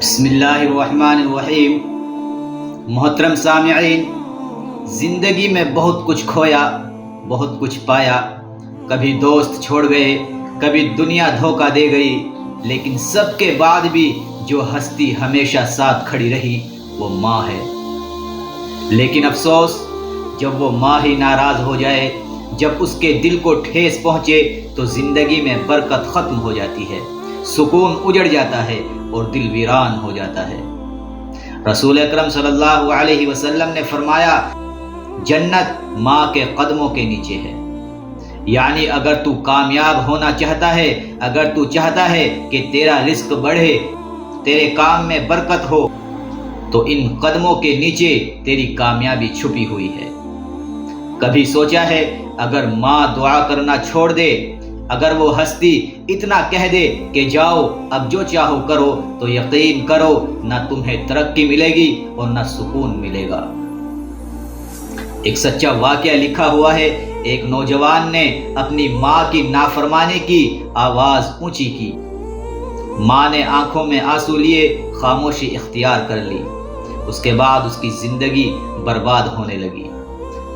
بسم اللہ الرحمن الرحیم۔ محترم سامعین، زندگی میں بہت کچھ کھویا، بہت کچھ پایا، کبھی دوست چھوڑ گئے، کبھی دنیا دھوکہ دے گئی، لیکن سب کے بعد بھی جو ہستی ہمیشہ ساتھ کھڑی رہی وہ ماں ہے۔ لیکن افسوس، جب وہ ماں ہی ناراض ہو جائے، جب اس کے دل کو ٹھیس پہنچے تو زندگی میں برکت ختم ہو جاتی ہے، سکون اجڑ جاتا ہے اور دل ویران ہو جاتا ہے۔ رسول اکرم صلی اللہ علیہ وسلم نے فرمایا، جنت ماں کے قدموں کے نیچے ہے۔ یعنی اگر تو کامیاب ہونا چاہتا ہے، اگر تو چاہتا ہے کہ تیرا رزق بڑھے، تیرے کام میں برکت ہو، تو ان قدموں کے نیچے تیری کامیابی چھپی ہوئی ہے۔ کبھی سوچا ہے اگر ماں دعا کرنا چھوڑ دے، اگر وہ ہستی اتنا کہہ دے کہ جاؤ اب جو چاہو کرو، تو یقین کرو نہ تمہیں ترقی ملے گی اور نہ سکون ملے گا۔ ایک سچا واقعہ لکھا ہوا ہے، ایک نوجوان نے اپنی ماں کی نافرمانی کی آواز اونچی کی۔ ماں نے آنکھوں میں آنسو لیے خاموشی اختیار کر لی۔ اس کے بعد اس کی زندگی برباد ہونے لگی۔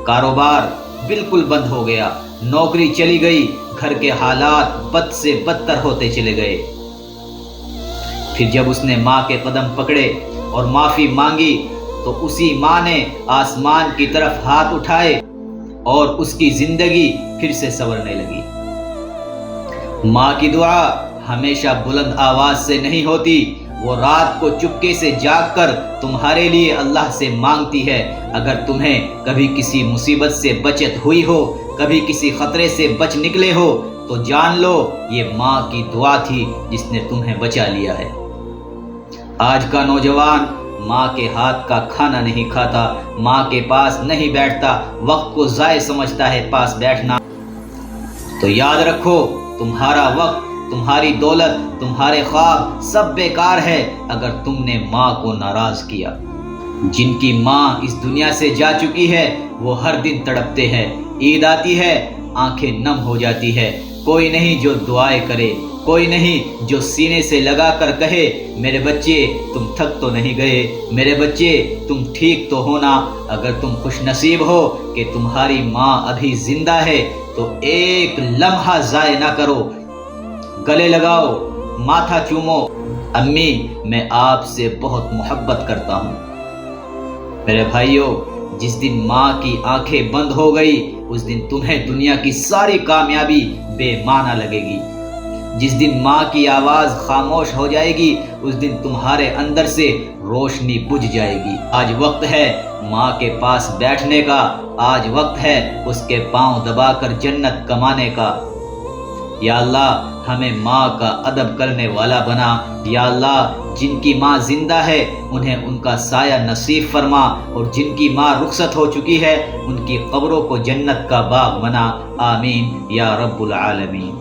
کاروبار بالکل بند ہو گیا، نوکری چلی گئی، گھر کے حالات بد سے بدتر ہوتے چلے گئے۔ پھر جب اس نے ماں کے قدم پکڑے اور معافی مانگی تو اسی ماں نے آسمان کی طرف ہاتھ اٹھائے اور اس کی زندگی پھر سے سنورنے لگی۔ ماں کی دعا ہمیشہ بلند آواز سے نہیں ہوتی، وہ رات کو چپکے سے جاگ کر تمہارے لیے اللہ سے مانگتی ہے۔ اگر تمہیں کبھی کسی مصیبت سے بچت ہوئی ہو، کبھی کسی خطرے سے بچ نکلے ہو، تو جان لو یہ ماں کی دعا تھی جس نے تمہیں بچا لیا ہے۔ آج کا نوجوان ماں کے ہاتھ کا کھانا نہیں کھاتا، ماں کے پاس نہیں بیٹھتا، وقت کو ضائع سمجھتا ہے پاس بیٹھنا۔ تو یاد رکھو، تمہارا وقت، تمہاری دولت، تمہارے خواب سب بیکار ہے اگر تم نے ماں کو ناراض کیا۔ جن کی ماں اس دنیا سے جا چکی ہے وہ ہر دن تڑپتے ہیں، عید آتی ہے آنکھیں نم ہو جاتی ہے، کوئی نہیں جو دعائیں کرے، کوئی نہیں جو سینے سے لگا کر کہے، میرے بچے تم تھک تو نہیں گئے، میرے بچے تم ٹھیک تو ہونا۔ اگر تم خوش نصیب ہو کہ تمہاری ماں ابھی زندہ ہے تو ایک لمحہ ضائع نہ کرو، گلے لگاؤ، ماتھا چومو، امی میں آپ سے بہت محبت کرتا ہوں۔ میرے بھائیوں، جس دن ماں کی آنکھیں بند ہو گئی اس دن تمہیں دنیا کی ساری کامیابی بے معنی لگے گی۔ جس دن ماں کی آواز خاموش ہو جائے گی اس دن تمہارے اندر سے روشنی بجھ جائے گی۔ آج وقت ہے ماں کے پاس بیٹھنے کا، آج وقت ہے اس کے پاؤں دبا کر جنت کمانے کا۔ یا اللہ ہمیں ماں کا ادب کرنے والا بنا۔ یا اللہ جن کی ماں زندہ ہے انہیں ان کا سایہ نصیب فرما، اور جن کی ماں رخصت ہو چکی ہے ان کی قبروں کو جنت کا باغ بنا۔ آمین یا رب العالمین۔